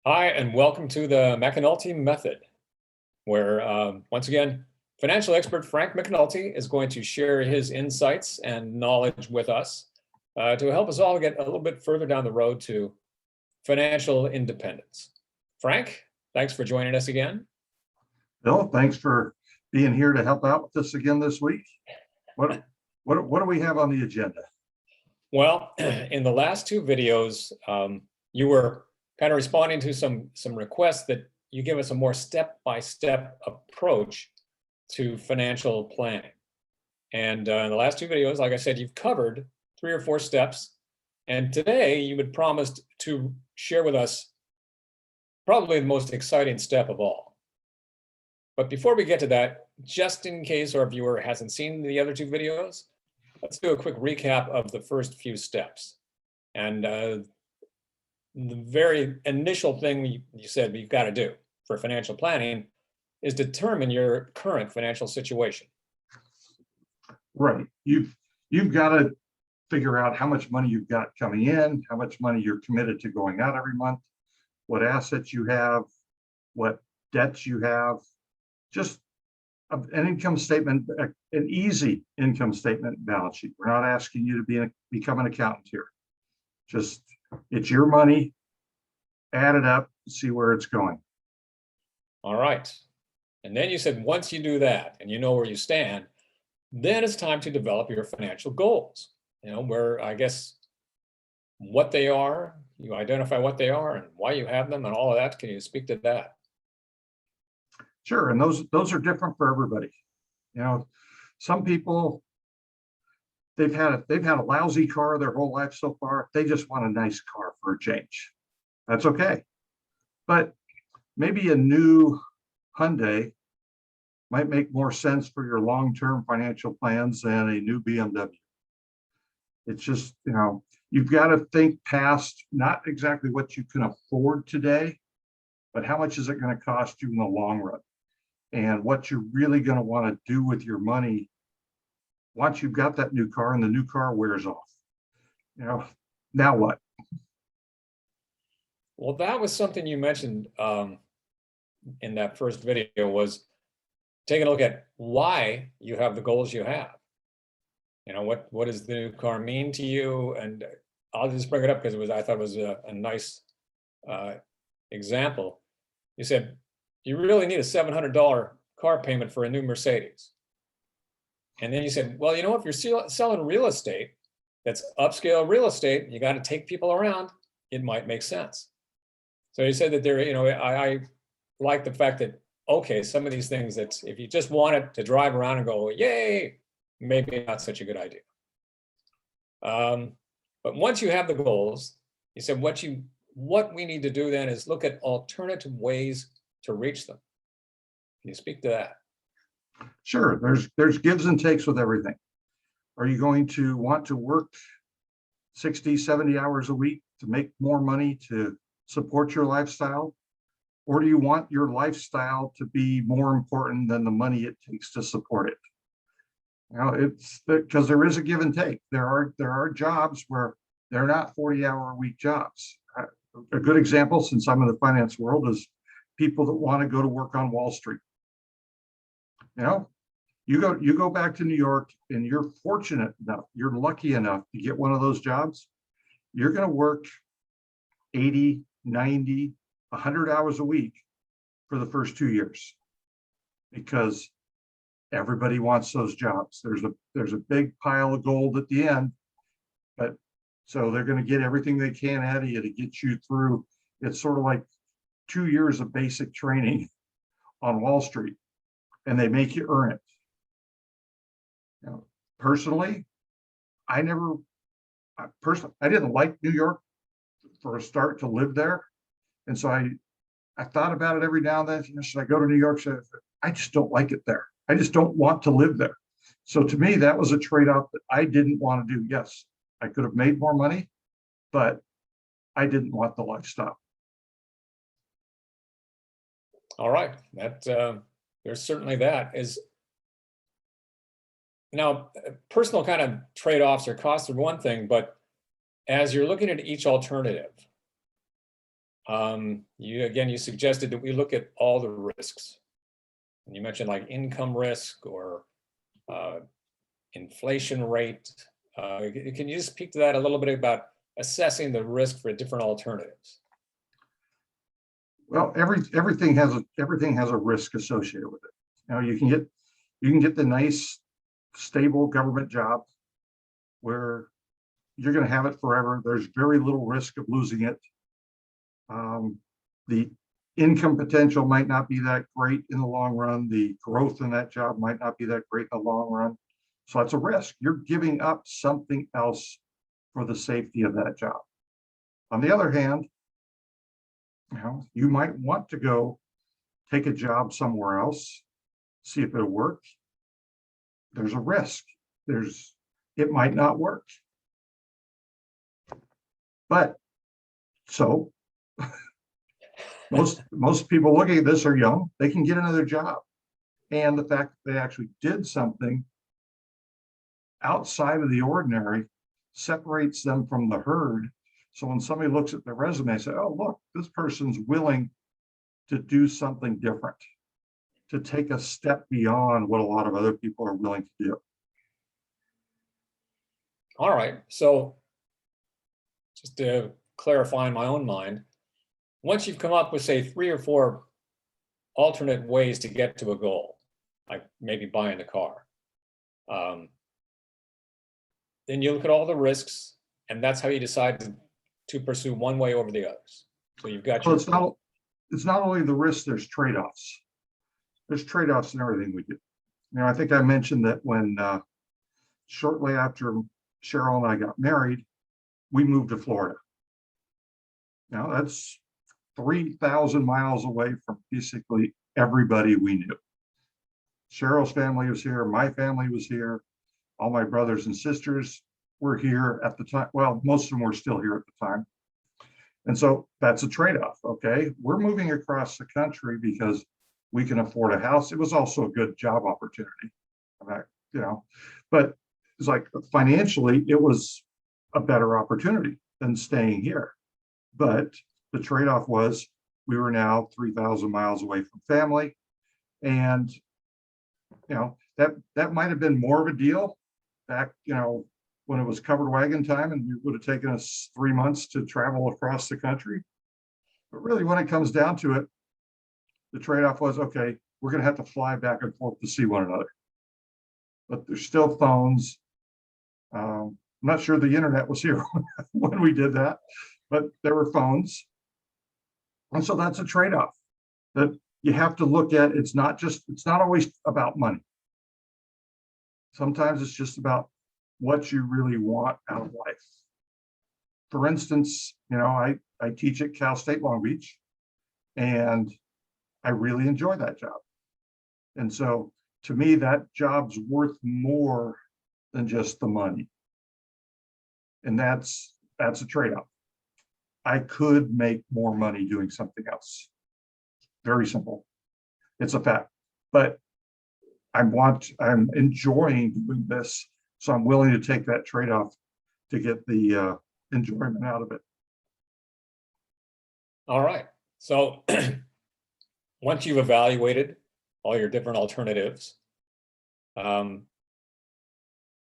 Hi, and welcome to the McEnulty Method, where once again, financial expert Frank McEnulty is going to share his insights and knowledge with us to help us all get a little bit further down the road to financial independence. Frank, thanks for joining us again. Bill, thanks for being here to help out with us again this week. What do we have on the agenda? Well, in the last two videos, you were kind of responding to some requests that you give us a more step-by-step approach to financial planning. And in the last two videos, like I said, you've covered 3 or 4 steps. And today you had promised to share with us probably the most exciting step of all. But before we get to that, just in case our viewer hasn't seen the other 2 videos, let's do a quick recap of the first few steps. And the very initial thing you said you've got to do for financial planning is determine your current financial situation. Right. You've got to figure out how much money you've got coming in, how much money you're committed to going out every month, what assets you have, what debts you have, just an income statement, an easy income statement balance sheet. We're not asking you to become an accountant here. Just it's your money, add it up, see where it's going. All right. And then you said once you do that and you know where you stand, then it's time to develop your financial goals. Where I guess what they are, you identify what they are and why you have them and all of that. Can you speak to that? Sure, and those are different for everybody. Some people they've had a lousy car their whole life so far. They just want a nice car for a change. That's okay. But maybe a new Hyundai might make more sense for your long-term financial plans than a new BMW. It's just, you've got to think past not exactly what you can afford today, but how much is it going to cost you in the long run? And what you're really going to want to do with your money once you've got that new car and the new car wears off. Now what? Well, that was something you mentioned in that first video, was taking a look at why you have the goals you have. What does the new car mean to you? And I'll just bring it up because I thought it was a nice example. You said you really need a $700 car payment for a new Mercedes. And then you said, well, if you're selling real estate, that's upscale real estate, you got to take people around, it might make sense. So you said that I like the fact that, okay, some of these things that if you just want it to drive around and go, yay, maybe not such a good idea. But once you have the goals, you said what we need to do then is look at alternative ways to reach them. Can you speak to that? Sure. There's gives and takes with everything. Are you going to want to work 60, 70 hours a week to make more money to support your lifestyle? Or do you want your lifestyle to be more important than the money it takes to support it? It's because there is a give and take. There are jobs where they're not 40-hour-a-week jobs. A good example, since I'm in the finance world, is people that want to go to work on Wall Street. You go back to New York and you're fortunate enough, you're lucky enough to get one of those jobs. You're going to work 80, 90, 100 hours a week for the first 2 years because everybody wants those jobs. There's a big pile of gold at the end, but so they're going to get everything they can out of you to get you through. It's sort of like 2 years of basic training on Wall Street, and they make you earn it. Personally, I didn't like New York for a start to live there, and so I thought about it every now and then. Should I go to New York? I just don't like it there. I just don't want to live there. So to me, that was a trade-off that I didn't want to do. Yes, I could have made more money, but I didn't want the lifestyle. All right, there's certainly that. Now, personal kind of trade-offs or costs are one thing, but as you're looking at each alternative, You suggested that we look at all the risks. And you mentioned like income risk or inflation rate. Can you just speak to that a little bit about assessing the risk for different alternatives? Well, everything has a risk associated with it. You can get the nice, stable government job where you're going to have it forever. There's very little risk of losing it. The income potential might not be that great in the long run. The growth in that job might not be that great in the long run. So that's a risk. You're giving up something else for the safety of that job. On the other hand, you might want to go take a job somewhere else, see if it'll work. There's a risk. It might not work. But so most people looking at this are young. They can get another job. And the fact that they actually did something outside of the ordinary separates them from the herd. So when somebody looks at their resume, say, oh, look, this person's willing to do something different, to take a step beyond what a lot of other people are willing to do. All right. So just to clarify in my own mind, once you've come up with, say, 3 or 4 alternate ways to get to a goal, like maybe buying the car, then you look at all the risks, and that's how you decide to pursue one way over the others. So you've got your. It's not only the risks, there's trade-offs. There's trade-offs in everything we do. I think I mentioned that when shortly after Cheryl and I got married, we moved to Florida. Now that's 3,000 miles away from basically everybody we knew. Cheryl's family was here, my family was here, all my brothers and sisters were here at the time. Well, most of them were still here at the time. And so that's a trade-off. Okay, we're moving across the country because we can afford a house. It was also a good job opportunity. But it's like financially, it was a better opportunity than staying here. But the trade-off was we were now 3,000 miles away from family. And, that might have been more of a deal back, when it was covered wagon time and it would have taken us 3 months to travel across the country. But really, when it comes down to it, the trade-off was, okay, we're going to have to fly back and forth to see one another. But there's still phones. I'm not sure the internet was here when we did that, but there were phones. And so that's a trade-off that you have to look at. It's not always about money. Sometimes it's just about what you really want out of life. For instance, I teach at Cal State Long Beach, and I really enjoy that job. And so to me, that job's worth more than just the money. And that's a trade-off. I could make more money doing something else. Very simple. It's a fact. But I'm enjoying doing this, so I'm willing to take that trade-off to get the enjoyment out of it. All right. So once you've evaluated all your different alternatives, then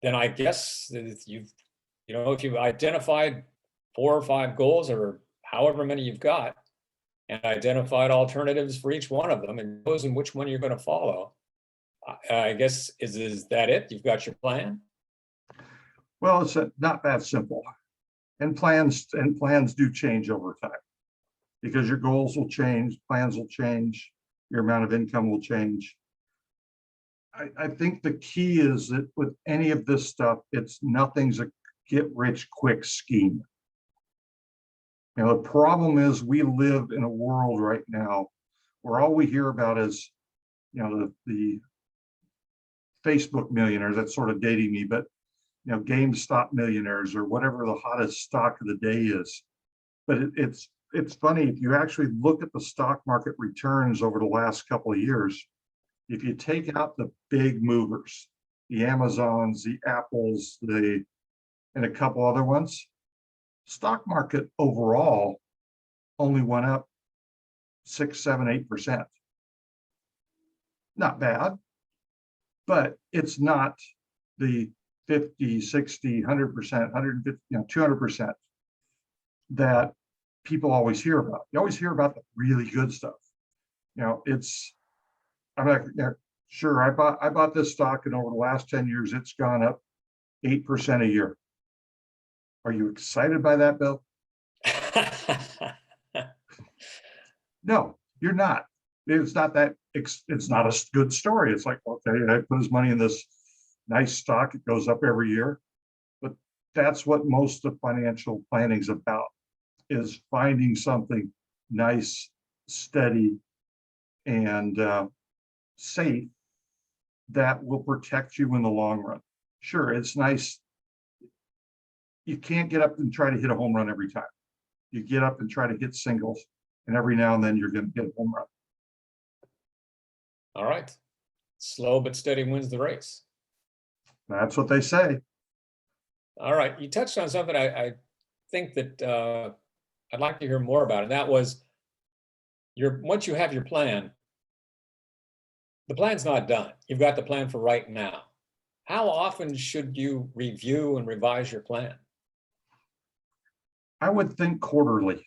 I guess if you've identified 4 or 5 goals or however many you've got, and identified alternatives for each one of them and chosen which one you're going to follow, I guess, is that it? You've got your plan? Well, it's not that simple. And plans do change over time because your goals will change, plans will change, your amount of income will change. I think the key is that with any of this stuff, nothing's a get-rich-quick scheme. The problem is we live in a world right now where all we hear about is, the Facebook millionaires. That's sort of dating me, but GameStop millionaires or whatever the hottest stock of the day is. But it's funny, if you actually look at the stock market returns over the last couple of years, if you take out the big movers, the Amazons, the Apples, and a couple other ones, stock market overall only went up 6, 7, 8%. Not bad, but it's not the 50, 60, 100%, 150, 200% that people always hear about. You always hear about the really good stuff. I'm like, yeah, sure, I bought this stock, and over the last 10 years, it's gone up 8% a year. Are you excited by that, Bill? No, you're not. It's not that, it's not a good story. It's like, okay, I put his money in this nice stock, it goes up every year. But that's what most of financial planning is about, is finding something nice, steady, and safe that will protect you in the long run. Sure, it's nice. You can't get up and try to hit a home run every time. You get up and try to hit singles, and every now and then you're going to hit a home run. All right. Slow but steady wins the race. That's what they say. All right. You touched on something I think that I'd like to hear more about, and that was once you have your plan, the plan's not done. You've got the plan for right now. How often should you review and revise your plan? I would think quarterly.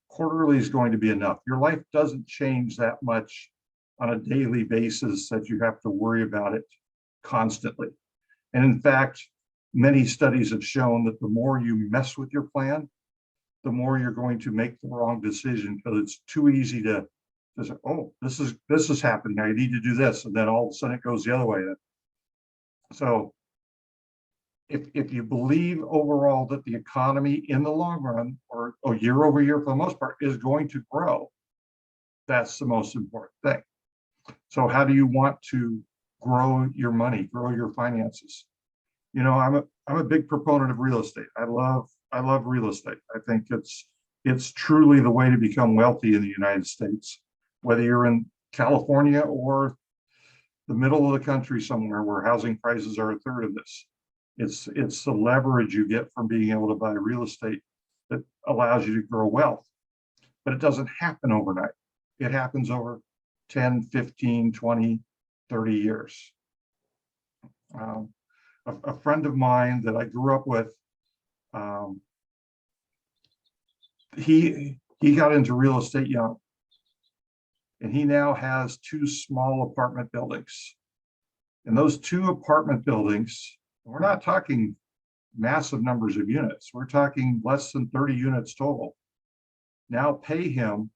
Quarterly is going to be enough. Your life doesn't change that much on a daily basis that you have to worry about it constantly. And in fact, many studies have shown that the more you mess with your plan, the more you're going to make the wrong decision, because it's too easy to say, oh, this is happening, I need to do this, and then all of a sudden it goes the other way. So if you believe overall that the economy in the long run, or year over year for the most part, is going to grow, that's the most important thing. So how do you want to grow your money, grow your finances? I'm a big proponent of real estate. I love real estate. I think it's truly the way to become wealthy in the United States, whether you're in California or the middle of the country somewhere where housing prices are a third of this. It's the leverage you get from being able to buy real estate that allows you to grow wealth. But it doesn't happen overnight. It happens over 10, 15, 20, 30 years. A friend of mine that I grew up with, he got into real estate young, and he now has 2 small apartment buildings. And those 2 apartment buildings, we're not talking massive numbers of units, we're talking less than 30 units total, now pay him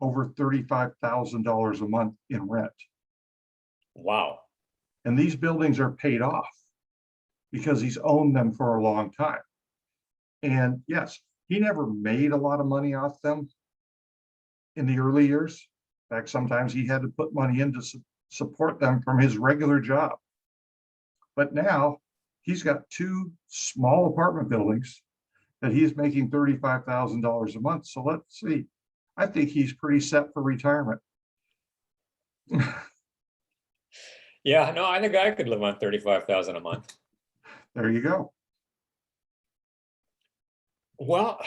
over $35,000 a month in rent. Wow. And these buildings are paid off because he's owned them for a long time. And yes, he never made a lot of money off them in the early years. In fact, sometimes he had to put money in to support them from his regular job. But now he's got 2 small apartment buildings that he's making $35,000 a month. So let's see, I think he's pretty set for retirement. Yeah, no, I think I could live on $35,000 a month. There you go. Well,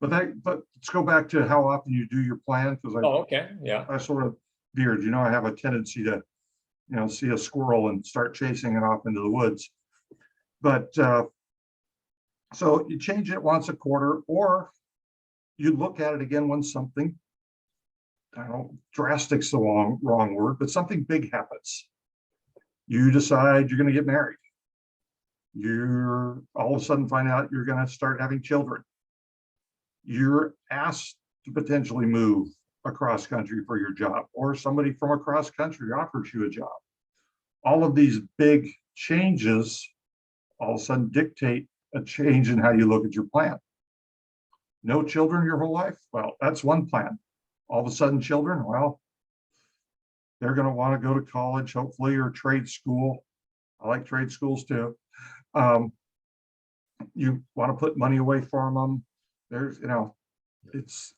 but let's go back to how often you do your plan, because okay, yeah. I sort of veered. I have a tendency to, see a squirrel and start chasing it off into the woods. But so you change it once a quarter, or you look at it again when something, I don't know, drastic's the wrong word, but something big happens. You decide you're going to get married. You're all of a sudden find out you're going to start having children. You're asked to potentially move across country for your job, or somebody from across country offers you a job. All of these big changes all of a sudden dictate a change in how you look at your plan. No children your whole life? Well, that's one plan. All of a sudden children, well, they're going to want to go to college, hopefully, or trade school. I like trade schools too. You want to put money away for them. There's,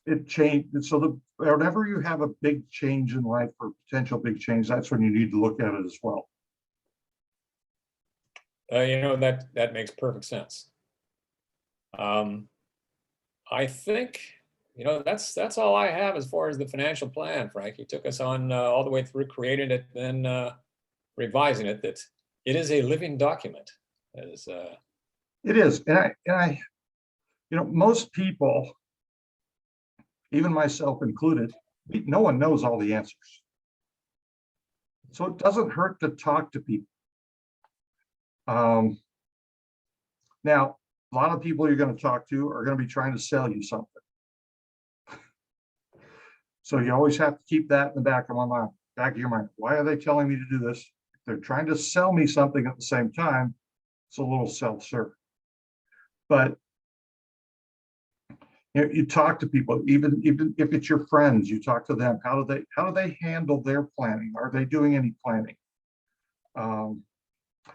it changed. So whenever you have a big change in life, or potential big change, that's when you need to look at it as well. That makes perfect sense. I think that's all I have as far as the financial plan, Frank. You took us on all the way through creating it, then revising it. That it is a living document. As It is, and I, most people, even myself included, no one knows all the answers. So it doesn't hurt to talk to people. Now, a lot of people you're going to talk to are going to be trying to sell you something. So you always have to keep that in the back of your mind. Why are they telling me to do this? If they're trying to sell me something at the same time, it's a little self-serve. But you talk to people, even if it's your friends, you talk to them. How do they handle their planning? Are they doing any planning?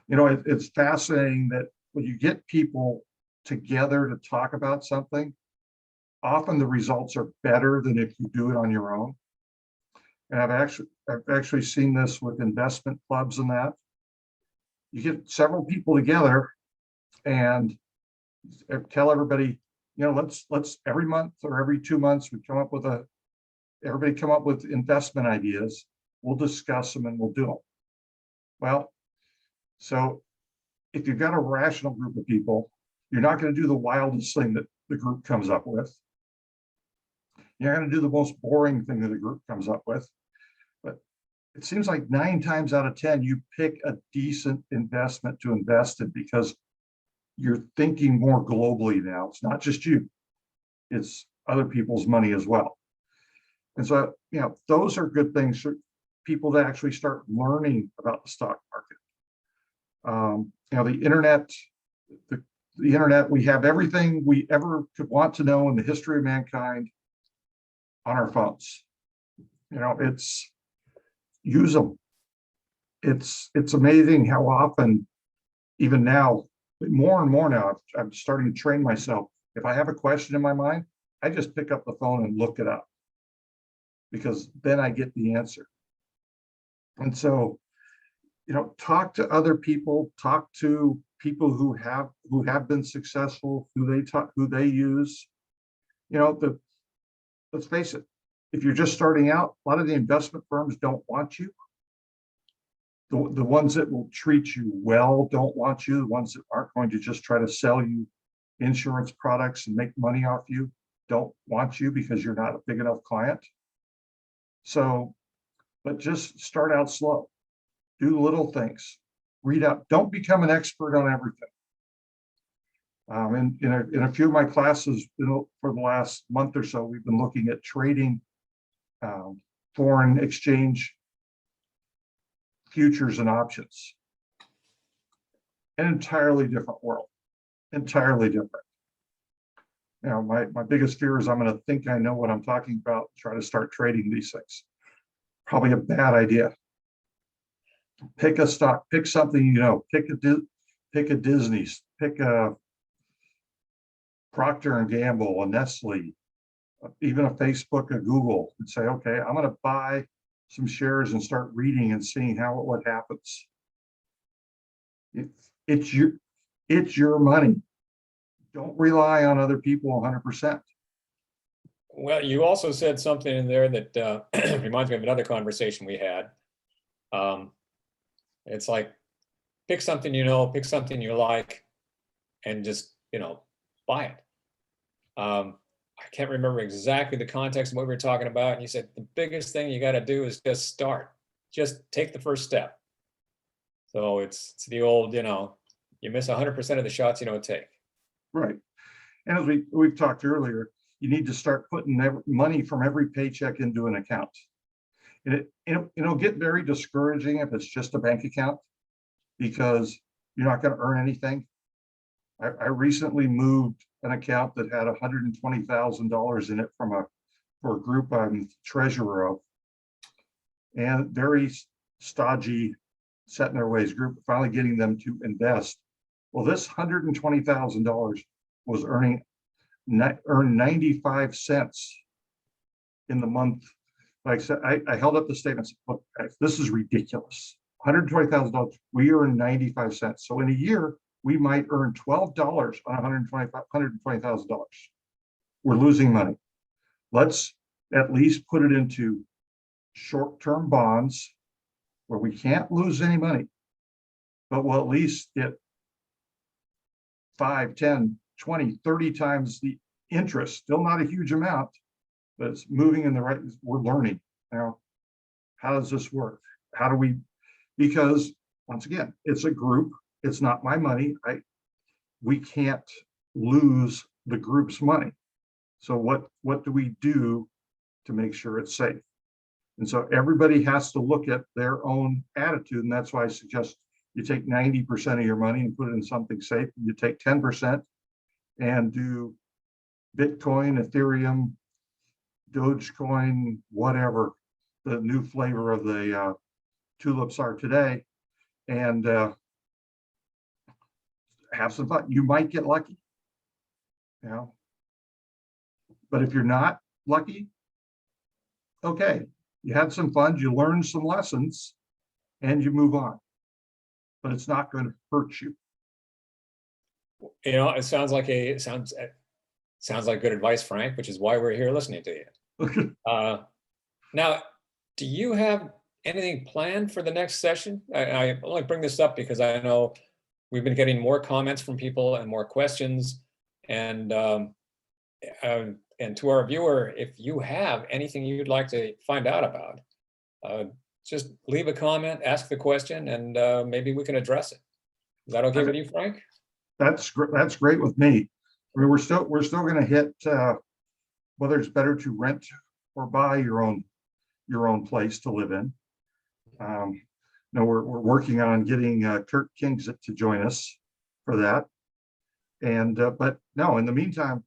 It's fascinating that when you get people together to talk about something, often the results are better than if you do it on your own. And I've actually seen this with investment clubs and that. You get several people together and tell everybody, let's every month or every 2 months, everybody come up with investment ideas. We'll discuss them and we'll do them. Well, so if you've got a rational group of people, you're not going to do the wildest thing that the group comes up with. You're going to do the most boring thing that a group comes up with. But it seems like 9 times out of 10, you pick a decent investment to invest in because you're thinking more globally now. It's not just you, it's other people's money as well. And so, those are good things for people to actually start learning about the stock market. The internet, the internet, we have everything we ever could want to know in the history of mankind on our phones. It's use them. It's amazing how often, even now, more and more now, I'm starting to train myself. If I have a question in my mind, I just pick up the phone and look it up because then I get the answer. And so, talk to other people, talk to people who have been successful, who they use. Let's face it, if you're just starting out, a lot of the investment firms don't want you. The ones that will treat you well don't want you. The ones that aren't going to just try to sell you insurance products and make money off you don't want you because you're not a big enough client. So, but just start out slow. Do little things. Read up. Don't become an expert on everything. In a few of my classes for the last month or so, we've been looking at trading foreign exchange futures and options. An entirely different world. Entirely different. My biggest fear is I'm going to think I know what I'm talking about, try to start trading these things. Probably a bad idea. Pick a stock, pick something, pick a Disney's, pick a Procter and Gamble, a Nestle, even a Facebook, a Google, and say, okay, I'm going to buy some shares and start reading and seeing what happens. It's your money. Don't rely on other people 100%. Well, you also said something in there that reminds me of another conversation we had. It's like, pick something pick something you like, and just buy it. I can't remember exactly the context of what we were talking about. And you said the biggest thing you got to do is just start. Just take the first step. So it's the old, you miss 100% of the shots you don't take. Right. And as we've talked earlier, you need to start putting money from every paycheck into an account. And it'll get very discouraging if it's just a bank account because you're not going to earn anything. I recently moved an account that had $120,000 in it for a group I'm treasurer of, and very stodgy, set in their ways group, finally getting them to invest. Well, this $120,000 was earned 95 cents in the month. Like I said, I held up the statements. Look, this is ridiculous. $120,000, we earn 95 cents. So in a year, we might earn $12 on $120,000. We're losing money. let's at least put it into short-term bonds where we can't lose any money, but we'll at least get 5, 10, 20, 30 times the interest. Still not a huge amount, but it's moving in the right, we're learning. Now, how does this work? How do we, because once again, it's a group, it's not my money. We can't lose the group's money. So what do we do to make sure it's safe? And so everybody has to look at their own attitude. And that's why I suggest you take 90% of your money and put it in something safe. You take 10% and do Bitcoin, Ethereum, Dogecoin, whatever the new flavor of the tulips are today, and have some fun. You might get lucky, you know, but if you're not lucky, okay, you had some fun, you learned some lessons, and you move on. But it's not going to hurt you. You know, it sounds like good advice, Frank, which is why we're here listening to you. Now, do you have anything planned for the next session? I only bring this up because I know we've been getting more comments from people and more questions. And to our viewer, if you have anything you'd like to find out about, just leave a comment, ask the question, and maybe we can address it. Is that okay with you, Frank? That's great with me. I mean, we're still going to hit whether it's better to rent or buy your own place to live in. No, we're working on getting Kirk Kingsit to join us for that. And but no, in the meantime,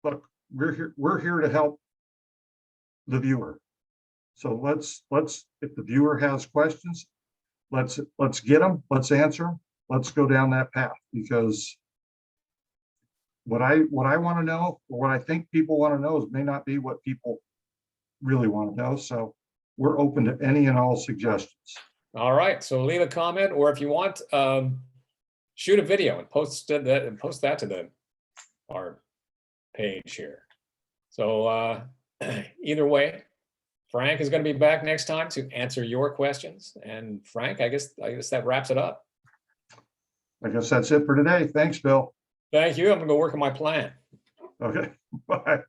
look, we're here to help the viewer. So let's if the viewer has questions, let's get them, let's answer them, let's go down that path, because what I want to know, or what I think people want to know, is may not be what people really want to know. So we're open to any and all suggestions. All right, so leave a comment, or if you want, shoot a video and post that to our page here. So either way, Frank is going to be back next time to answer your questions. And Frank, I guess that wraps it up. I guess that's it for today. Thanks, Bill. Thank you. I'm going to go work on my plan. Okay, bye.